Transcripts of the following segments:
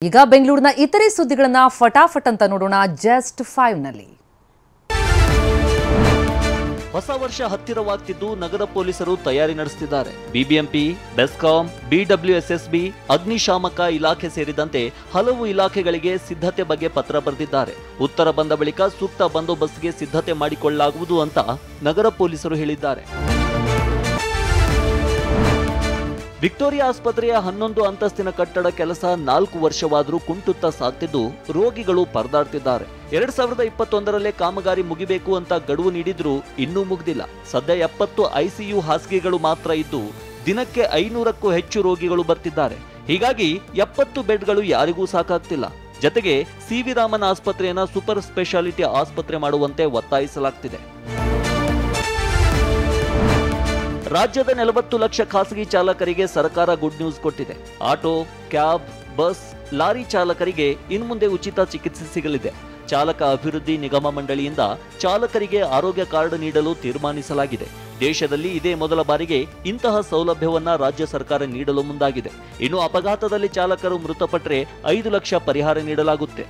ಈಗ ಬೆಂಗಳೂರಿನ ಇತರೆ ಸುದ್ದಿಗಳನ್ನು ಫಟಾಫಟ್ ಅಂತ ನೋಡೋಣ ಜಸ್ಟ್ 5 ನಲ್ಲಿ. ಹೊಸ ವರ್ಷ ಹತ್ತಿರವಾಗ್ತಿದ್ದು ನಗರ ಪೊಲೀಸರು ತಯಾರಿ ನಡೆಸುತ್ತಿದ್ದಾರೆ. ಬಿಬಿಎಂಪಿ, ಬೆಸ್ಕಾಂ, ಬಿಡಬ್ಲ್ಯೂಎಸ್ಎಸ್ಬಿ, ಅಗ್ನಿಶಾಮಕ ಇಲಾಖೆ ಸೇರಿದಂತೆ ಹಲವು ಇಲಾಖೆಗಳಿಗೆ ಸಿದ್ಧತೆ ಬಗ್ಗೆ ಪತ್ರ ಬರೆದಿದ್ದಾರೆ. ಉತ್ತರ ಬಂದ ಬಳಿಕ ಸೂಕ್ತ ಬಂದೋಬಸ್ತ್ಗೆ ಸಿದ್ಧತೆ ಮಾಡಿಕೊಳ್ಳಲಾಗುವುದು ಅಂತ ನಗರ ಪೊಲೀಸರು ಹೇಳಿದ್ದಾರೆ. ವಿಕ್ಟೋರಿಯಾ ಆಸ್ಪತ್ರೆಯ 11 ಅಂತಸ್ತಿನ ಕಟ್ಟಡ ಕೆಲಸ 4 ವರ್ಷವಾದರೂ ಕುಂಟುತ್ತಾ ಸಾಗ್ತಿದ್ದು ರೋಗಿಗಳು ಪರದಾಡ್ತಿದ್ದಾರೆ. 2021ರಲ್ಲೇ ಕಾಮಗಾರಿ ಮುಗಿಬೇಕು ಅಂತ ಗಡುವು ನೀಡಿದ್ರೂ ಇನ್ನೂ ಮುಗಿದಿಲ್ಲ. ಸದ್ಯ 70 ಐಸಿಯು ಹಾಸಿಗೆಗಳು ಮಾತ್ರ ಇದ್ದು ದಿನಕ್ಕೆ 500ಕ್ಕೂ ಹೆಚ್ಚು ರೋಗಿಗಳು ಬರ್ತಿದ್ದಾರೆ. ಹೀಗಾಗಿ 70 ಬೆಡ್ಗಳು ಯಾರಿಗೂ ಸಾಕಾಗ್ತಿಲ್ಲ. ಜತೆಗೆ ಸಿವಿ ರಾಮನ್ ಆಸ್ಪತ್ರೆಯನ್ನ ಸೂಪರ್ ಸ್ಪೆಷಾಲಿಟಿ ಆಸ್ಪತ್ರೆ ಮಾಡುವಂತೆ ಒತ್ತಾಯಿಸಲಾಗ್ತಿದೆ. ರಾಜ್ಯದ 40 ಲಕ್ಷ ಖಾಸಗಿ ಚಾಲಕರಿಗೆ ಸರ್ಕಾರ ಗುಡ್ ನ್ಯೂಸ್ ಕೊಟ್ಟಿದೆ. ಆಟೋ, ಕ್ಯಾಬ್, ಬಸ್, ಲಾರಿ ಚಾಲಕರಿಗೆ ಇನ್ಮುಂದೆ ಉಚಿತ ಚಿಕಿತ್ಸೆ ಸಿಗಲಿದೆ. ಚಾಲಕ ಅಭಿವೃದ್ಧಿ ನಿಗಮ ಮಂಡಳಿಯಿಂದ ಚಾಲಕರಿಗೆ ಆರೋಗ್ಯ ಕಾರ್ಡ್ ನೀಡಲು ತೀರ್ಮಾನಿಸಲಾಗಿದೆ. ದೇಶದಲ್ಲಿ ಇದೇ ಮೊದಲ ಬಾರಿಗೆ ಇಂತಹ ಸೌಲಭ್ಯವನ್ನ ರಾಜ್ಯ ಸರ್ಕಾರ ನೀಡಲು ಮುಂದಾಗಿದೆ. ಇನ್ನು ಅಪಘಾತದಲ್ಲಿ ಚಾಲಕರು ಮೃತಪಟ್ಟರೆ 5 ಲಕ್ಷ ಪರಿಹಾರ ನೀಡಲಾಗುತ್ತೆ.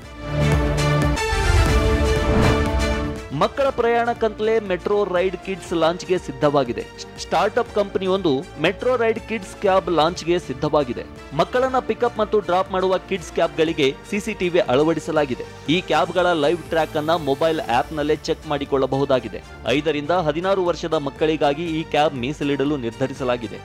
ಮಕ್ಕಳ ಪ್ರಯಾಣಕ್ಕಂತಲೇ ಮೆಟ್ರೋ ರೈಡ್ ಕಿಡ್ಸ್ ಲಾಂಚ್ಗೆ ಸಿದ್ಧವಾಗಿದೆ. ಸ್ಟಾರ್ಟ್ಅಪ್ ಕಂಪನಿಯೊಂದು ಮೆಟ್ರೋ ರೈಡ್ ಕಿಡ್ಸ್ ಕ್ಯಾಬ್ ಲಾಂಚ್ಗೆ ಸಿದ್ಧವಾಗಿದೆ. ಮಕ್ಕಳನ್ನ ಪಿಕಪ್ ಮತ್ತು ಡ್ರಾಪ್ ಮಾಡುವ ಕಿಡ್ಸ್ ಕ್ಯಾಬ್ಗಳಿಗೆ ಸಿಸಿಟಿವಿ ಅಳವಡಿಸಲಾಗಿದೆ. ಈ ಕ್ಯಾಬ್ಗಳ ಲೈವ್ ಟ್ರ್ಯಾಕ್ ಅನ್ನ ಮೊಬೈಲ್ ಆಪ್ನಲ್ಲೇ ಚೆಕ್ ಮಾಡಿಕೊಳ್ಳಬಹುದಾಗಿದೆ. 5 ರಿಂದ 16 ವರ್ಷದ ಮಕ್ಕಳಿಗಾಗಿ ಈ ಕ್ಯಾಬ್ ಮೀಸಲಿಡಲು ನಿರ್ಧರಿಸಲಾಗಿದೆ.